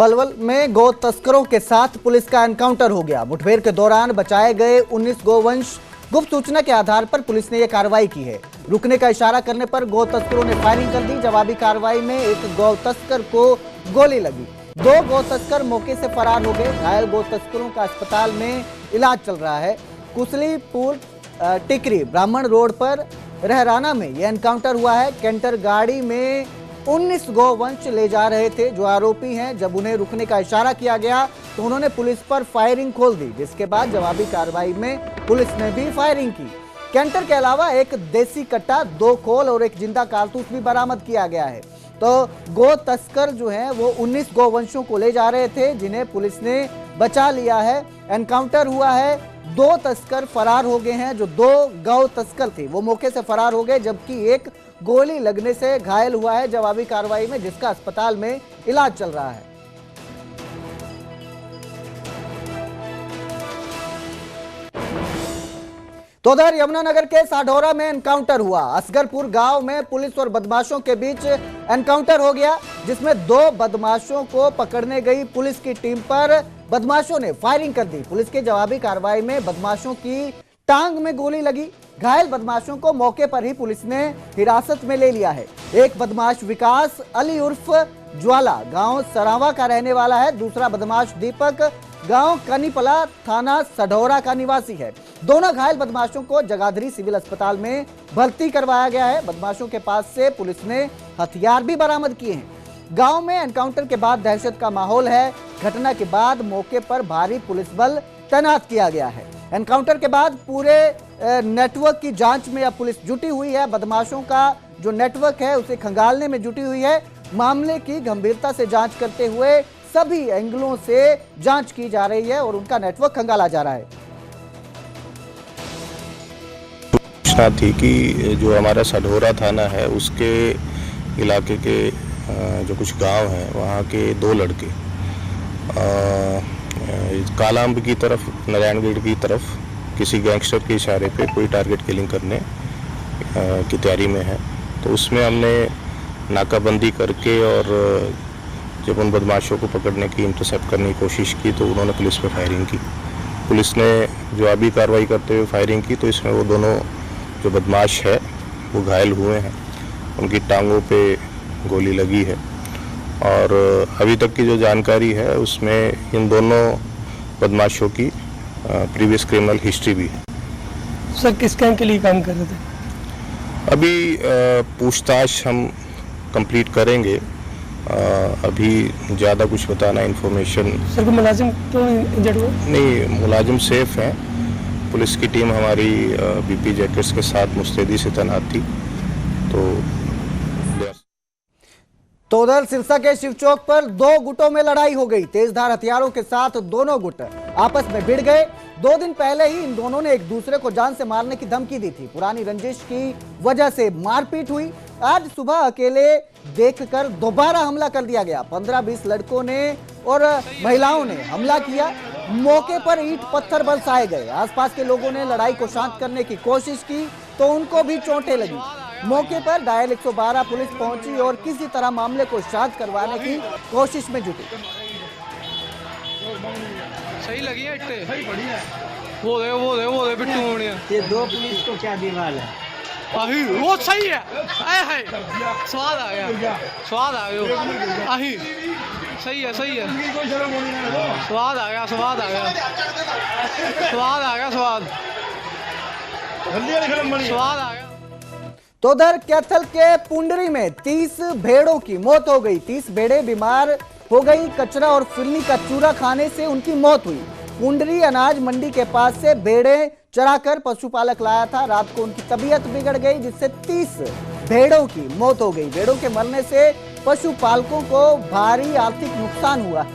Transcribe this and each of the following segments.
पलवल में गौ तस्करों के साथ पुलिस का एनकाउंटर हो गया। मुठभेड़ के दौरान बचाए गए 19 गोवंश। गुप्त सूचना के आधार पर पुलिस ने यह कार्रवाई की है। रुकने का इशारा करने पर गौ तस्करों ने फायरिंग कर दी। जवाबी कार्रवाई में एक गौ तस्कर को गोली लगी। 2 गौ तस्कर मौके से फरार हो गए। घायल गौ तस्करों का अस्पताल में इलाज चल रहा है। कुसलीपुर टिकरी ब्राह्मण रोड पर रहराना में यह एनकाउंटर हुआ है। कैंटर गाड़ी में 19 गौवंश ले जा रहे थे जो आरोपी हैं। जब उन्हें रुकने का इशारा किया गया तो उन्होंने पुलिस पर फायरिंग खोल दी, जिसके बाद जवाबी कार्रवाई में पुलिस ने भी फायरिंग की। कैंटर के अलावा एक देसी कट्टा, 2 खोल और एक जिंदा कारतूस भी बरामद किया गया है। तो गौ तस्कर जो हैं वो 19 गौवंशों को ले जा रहे थे, जिन्हें पुलिस ने बचा लिया है। एनकाउंटर हुआ है। 2 तस्कर फरार हो गए हैं। जो 2 गौ तस्कर थे वो मौके से फरार हो गए, जबकि एक गोली लगने से घायल हुआ है जवाबी कार्रवाई में, जिसका अस्पताल में इलाज चल रहा है। तो उधर यमुनानगर के साढौरा में एनकाउंटर हुआ। असगरपुर गांव में पुलिस और बदमाशों के बीच एनकाउंटर हो गया, जिसमें 2 बदमाशों को पकड़ने गई पुलिस की टीम पर बदमाशों ने फायरिंग कर दी। पुलिस की जवाबी कार्रवाई में बदमाशों की टांग में गोली लगी। घायल बदमाशों को मौके पर ही पुलिस ने हिरासत में ले लिया है। एक बदमाश विकास अली उर्फ ज्वाला गांव सरावा का रहने वाला है। दूसरा बदमाश दीपक गांव कनीपला थाना सढौरा का निवासी है। दोनों घायल बदमाशों को जगाधरी सिविल अस्पताल में भर्ती करवाया गया है। बदमाशों के पास से पुलिस ने हथियार भी बरामद किए हैं। गांव में एनकाउंटर के बाद दहशत का माहौल है। घटना के बाद मौके पर भारी पुलिस बल तैनात किया गया है। एनकाउंटर के बाद पूरे नेटवर्क की जांच में अब पुलिस जुटी हुई है। बदमाशों का जो नेटवर्क है उसे खंगालने में जुटी हुई है। मामले की गंभीरता से जांच करते हुए सभी एंगलों से जांच की जा रही है और उनका नेटवर्क खंगाला जा रहा है। सूचना थी कि जो हमारा सढौरा थाना है उसके इलाके के जो कुछ गांव हैं वहाँ के 2 लड़के कालांब की तरफ, नारायणगढ़ की तरफ किसी गैंगस्टर के इशारे पे कोई टारगेट किलिंग करने की तैयारी में है। तो उसमें हमने नाकाबंदी करके और जब उन बदमाशों को पकड़ने की, इंटरसेप्ट करने की कोशिश की तो उन्होंने पुलिस पे फायरिंग की। पुलिस ने जवाबी कार्रवाई करते हुए फायरिंग की तो इसमें वो दोनों जो बदमाश है वो घायल हुए हैं। उनकी टांगों पे गोली लगी है और अभी तक की जो जानकारी है उसमें इन दोनों बदमाशों की प्रीवियस क्रिमिनल हिस्ट्री भी है। सर किस गैंग के लिए काम कर रहे थे? अभी पूछताछ हम कंप्लीट करेंगे। अभी ज़्यादा कुछ बताना इन्फॉर्मेशन। सर को मुलाजिम तो इंजर्ड हुआ? नहीं, मुलाजिम सेफ हैं। पुलिस की टीम हमारी बीपी जैकेट्स के साथ मुस्तैदी से तैनात थी। तो उधर सिरसा के शिवचौक पर 2 गुटों में लड़ाई हो गई। तेजधार हथियारों के साथ दोनों गुट आपस में भिड़ गए। 2 दिन पहले ही इन दोनों ने एक दूसरे को जान से मारने की धमकी दी थी। पुरानी रंजिश की वजह से मारपीट हुई। आज सुबह अकेले देखकर दोबारा हमला कर दिया गया। 15-20 लड़कों ने और महिलाओं ने हमला किया। मौके पर ईंट पत्थर बरसाए गए। आसपास के लोगों ने लड़ाई को शांत करने की कोशिश की तो उनको भी चोटें लगी। मौके पर डायल 112 पुलिस पहुंची और किसी तरह मामले को शांत करवाने की कोशिश में जुटी। सही लगी है इट्टे, सही बढ़िया। वो दे बिट्टू मोड़िया। ये 2 पुलिस को क्या दीवार है? आही वो सही है। आए हाय स्वाद आ गया, स्वाद आ गया। आही सही है, सही है। स्वाद आ गया, स्वाद आ गया, स्वाद आ गया, स्वाद आ गया। तो उधर कैथल के पुंडरी में 30 भेड़ों की मौत हो गई। 30 भेड़ें बीमार हो गई। कचरा और फिरनी का चूरा खाने से उनकी मौत हुई। पुंडरी अनाज मंडी के पास से भेड़ें चराकर पशुपालक लाया था। रात को उनकी तबीयत बिगड़ गई, जिससे 30 भेड़ों की मौत हो गई। भेड़ों के मरने से पशुपालकों को भारी आर्थिक नुकसान हुआ।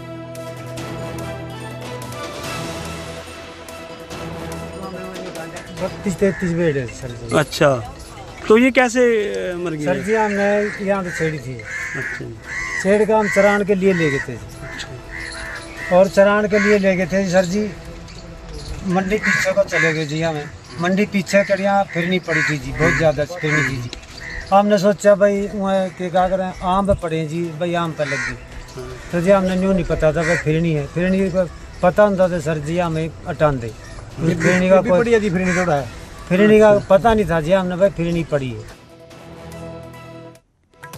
32-33 भेड़ है सर। अच्छा, तो ये कैसे मर गई? सर जी हमने यहाँ पे छेड़ी थी। अच्छा, छेड़ का हम चरान के लिए ले गए थे। अच्छा। और चरान के लिए ले गए थे सर जी। मंडी पीछे को चले गए जी। हमें मंडी पीछे कर यहाँ फिरनी पड़ी थी जी, बहुत ज़्यादा फिरनी थी जी। हमने सोचा भाई वहाँ के क्या करें, आम पे पड़े जी, भाई आम पे लग गई। तो जी हमने न्यू नहीं पता था भाई फिरनी है, फिरनी को पता होता तो सर जी हमें हटान दे। फिरनी का कोई फिरनी का पता नहीं था जी, हमने भाई फिरनी पड़ी है।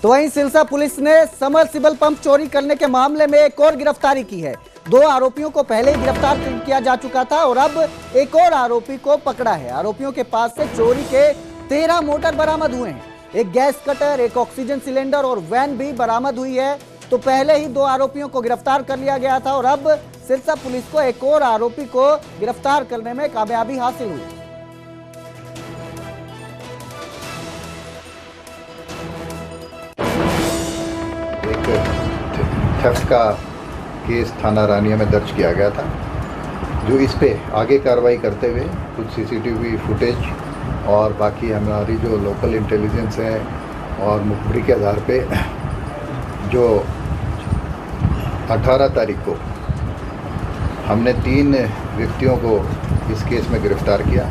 तो वहीं सिरसा पुलिस ने समरसिबल पंप चोरी करने के मामले में एक और गिरफ्तारी की है। 2 आरोपियों को पहले ही गिरफ्तार किया जा चुका था और अब एक और आरोपी को पकड़ा है। आरोपियों के पास से चोरी के 13 मोटर बरामद हुए हैं। एक गैस कटर, एक ऑक्सीजन सिलेंडर और वैन भी बरामद हुई है। तो पहले ही 2 आरोपियों को गिरफ्तार कर लिया गया था और अब सिरसा पुलिस को एक और आरोपी को गिरफ्तार करने में कामयाबी हासिल हुई। थेफ्ट का केस थाना रानिया में दर्ज किया गया था, जो इस पे आगे कार्रवाई करते हुए कुछ सीसीटीवी फुटेज और बाकी हमारी जो लोकल इंटेलिजेंस है और मुखबिरी के आधार पे जो 18 तारीख को हमने 3 व्यक्तियों को इस केस में गिरफ्तार किया।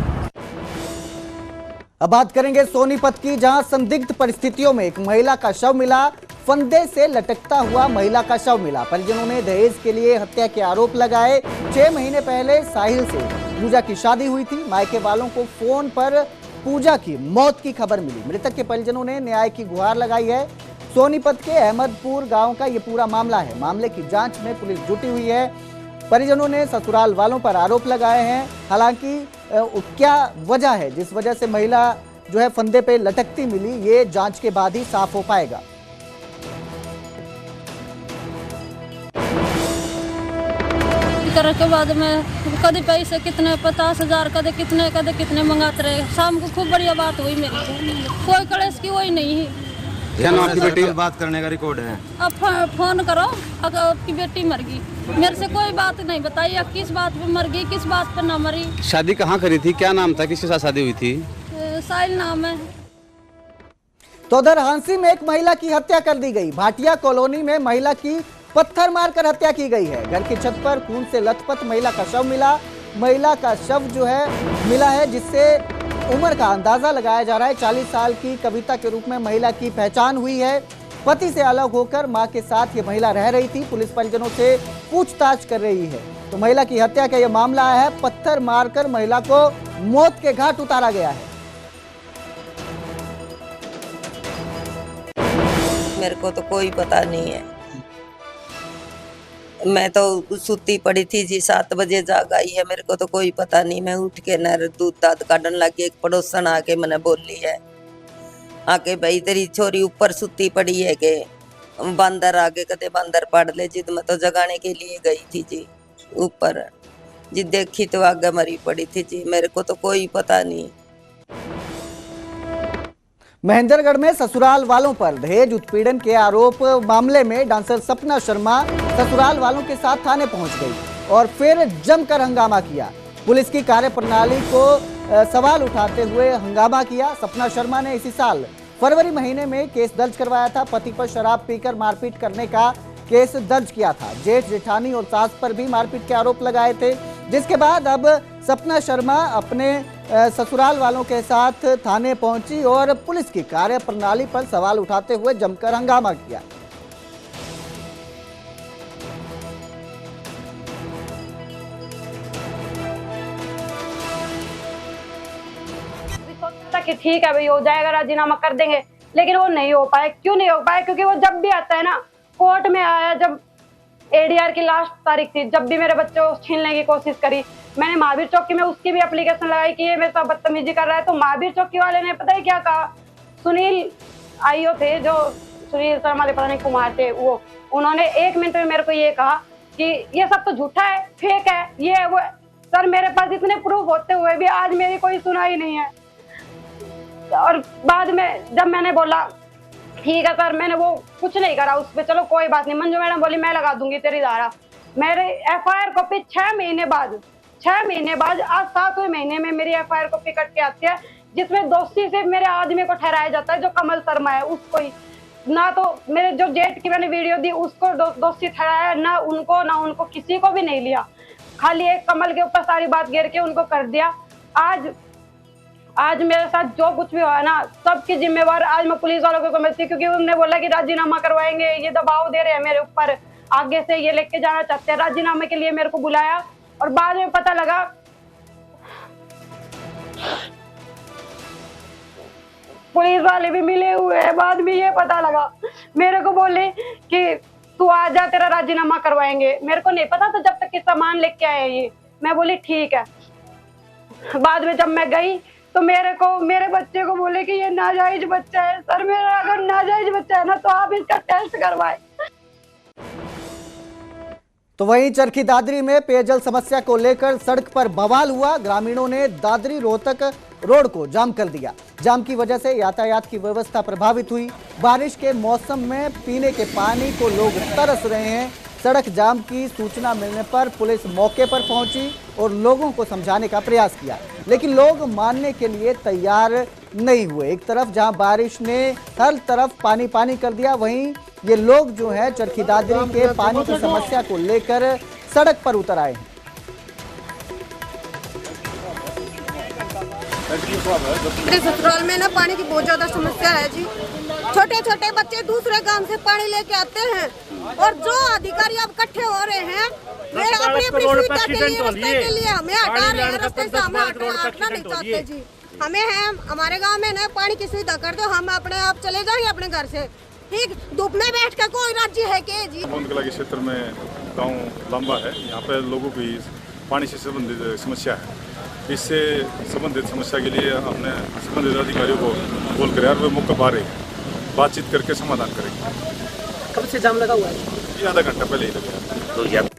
अब बात करेंगे सोनीपत की, जहां संदिग्ध परिस्थितियों में एक महिला का शव मिला। फंदे से लटकता हुआ महिला का शव मिला। परिजनों ने दहेज के लिए हत्या के आरोप लगाए। 6 महीने पहले साहिल से पूजा की शादी हुई थी। मायके वालों को फोन पर पूजा की मौत की खबर मिली। मृतक के परिजनों ने न्याय की गुहार लगाई है। सोनीपत के अहमदपुर गांव का ये पूरा मामला है। मामले की जांच में पुलिस जुटी हुई है। परिजनों ने ससुराल वालों पर आरोप लगाए हैं। हालांकि क्या वजह है जिस वजह से महिला जो है फंदे पे लटकती मिली, ये जांच के बाद ही साफ हो पाएगा। तरह के बाद में कभी पैसे कितने 50,000 कदे कितने मंगाते रहे। शाम को खूब बढ़िया बात हुई मेरी, कोई कलेश की वही नहीं है। क्या नाम की बेटी बात करने का रिकॉर्ड है। अब फोन करो, अगर आपकी बेटी मर गई, मेरे से कोई बात नहीं बताई, अब किस बात पे मर गई किस बात पे ना मरी। शादी कहाँ करी थी, क्या नाम था, किसके साथ शादी हुई थी? साहिल नाम है। तो उधर हांसी में एक महिला की हत्या कर दी गई। भाटिया कॉलोनी में महिला की पत्थर मारकर हत्या की गई है। घर की छत पर खून से लथपथ महिला का शव मिला। महिला का शव जो है मिला है, जिससे उम्र का अंदाजा लगाया जा रहा है। 40 साल की कविता के रूप में महिला की पहचान हुई है। पति से अलग होकर मां के साथ ये महिला रह रही थी। पुलिस परिजनों से पूछताछ कर रही है। तो महिला की हत्या का यह मामला है। पत्थर मारकर महिला को मौत के घाट उतारा गया है। मेरे को तो कोई पता नहीं है। मैं तो सुती पड़ी थी जी, 7 बजे जाग आई है। मेरे को तो कोई पता नहीं। मैं उठ के नर दूध दाद काटन लगी। एक पड़ोसन आके मैंने बोली है, आके भाई तेरी छोरी ऊपर सुती पड़ी है के बंदर आगे कदे बंदर पड़ ले। जिद मैं तो जगाने के लिए गई थी जी ऊपर जी, देखी तो आगे मरी पड़ी थी जी। मेरे को तो कोई पता नहीं। महेंद्रगढ़ में ससुराल वालों पर दहेज उत्पीड़न के आरोप मामले में डांसर सपना शर्मा ससुराल वालों के साथ थाने पहुंच गई और फिर जमकर हंगामा किया। पुलिस की कार्यप्रणाली को सवाल उठाते हुए हंगामा किया। सपना शर्मा ने इसी साल फरवरी महीने में केस दर्ज करवाया था। पति पर शराब पीकर मारपीट करने का केस दर्ज किया था। जेठ जेठानी और सास पर भी मारपीट के आरोप लगाए थे, जिसके बाद अब सपना शर्मा अपने ससुराल वालों के साथ थाने पहुंची और पुलिस की कार्यप्रणाली पर सवाल उठाते हुए जमकर हंगामा किया। कि ठीक है भाई हो जाएगा, राजीनामा कर देंगे, लेकिन वो नहीं हो पाया। क्यों नहीं हो पाया? क्योंकि वो जब भी आता है ना, कोर्ट में आया जब एडीआर की लास्ट तारीख थी, जब भी मेरे बच्चे को छीनने की कोशिश करी, मैंने महावीर चौकी में उसकी भी एप्लीकेशन लगाई कि ये मेरे साथ बदतमीजी कर रहा है। तो महावीर चौकी वाले ने पता है क्या कहा? सुनील आईओ थे, जो सुनील शर्मा पता नहीं कुमार थे, वो उन्होंने 1 मिनट में मेरे को ये कहा कि ये सब तो झूठा है, फेक है, ये है वो। सर मेरे पास इतने प्रूफ होते हुए भी आज मेरी कोई सुनाई नहीं है। और बाद में जब मैंने बोला ठीक है सर, मैंने वो कुछ नहीं करा उस पर, चलो कोई बात नहीं। मंजू मैडम बोली मैं लगा दूंगी तेरी धारा। मेरे एफआईआर कॉपी 6 महीने बाद आज 7वें महीने में मेरी एफआईआर कॉपी कट के आती है, जिसमें दोषी सिर्फ मेरे आदमी को ठहराया जाता है, जो कमल शर्मा है उसको ही। ना तो मेरे जो जेठ की मैंने वीडियो दी उसको दोषी ठहराया, ना उनको किसी को भी नहीं लिया। खाली एक कमल के ऊपर सारी बात घेर के उनको कर दिया। आज मेरे साथ जो कुछ भी हुआ ना, सबकी जिम्मेवार आज मैं पुलिस वालों को समझती हूँ, क्योंकि उन्होंने बोला कि राजीनामा करवाएंगे, ये दबाव दे रहे हैं मेरे ऊपर। आगे से ये लेके जाना चाहते हैं। राजीनामे के लिए मेरे को बुलाया और बाद में पता लगा पुलिस वाले भी मिले हुए हैं। बाद में ये पता लगा, मेरे को बोले कि तू आ जा, तेरा राजीनामा करवाएंगे। मेरे को नहीं पता था जब तक कि सामान लेके आए ये। मैं बोली ठीक है। बाद में जब मैं गई तो मेरे बच्चे को बोले कि ये नाजायज बच्चा है। सर मेरा अगर नाजायज बच्चा है ना तो आप इसका टेस्ट करवाएं। तो वहीं चरखी दादरी में पेयजल समस्या को लेकर सड़क पर बवाल हुआ। ग्रामीणों ने दादरी रोहतक रोड को जाम कर दिया। जाम की वजह से यातायात की व्यवस्था प्रभावित हुई। बारिश के मौसम में पीने के पानी को लोग तरस रहे हैं। सड़क जाम की सूचना मिलने पर पुलिस मौके पर पहुंची और लोगों को समझाने का प्रयास किया, लेकिन लोग मानने के लिए तैयार नहीं हुए। एक तरफ जहां बारिश ने हर तरफ पानी पानी कर दिया, वहीं ये लोग जो है चरखी दादरी के पानी की समस्या को लेकर सड़क पर उतर आए हैं। मेरे ससुराल में ना पानी की बहुत ज्यादा समस्या है जी। छोटे छोटे बच्चे दूसरे गांव से पानी लेके आते हैं और जो अधिकारी अब इकट्ठे हो रहे हैं वे अपनी अपनी सुविधा के लिए रास्ते के लिए हमें हटा रहे हैं। रास्ते से हमें हटना नहीं चाहते जी। हमें है हमारे गांव में ना पानी की सुविधा कर दो, हम अपने आप चले जाएंगे अपने घर से। ठीक धूप में बैठ कर कोई राज्य है के जी। गोंदकला के क्षेत्र में गाँव लंबा है, यहाँ पे लोगों की पानी से संबंधित समस्या है। इससे संबंधित समस्या के लिए हमने संबंधित अधिकारियों को बोल कर यार वे मौका पा रहे हैं, बातचीत करके समाधान करेंगे। कब से जाम लगा हुआ है? ये आधा घंटा पहले ही लगा।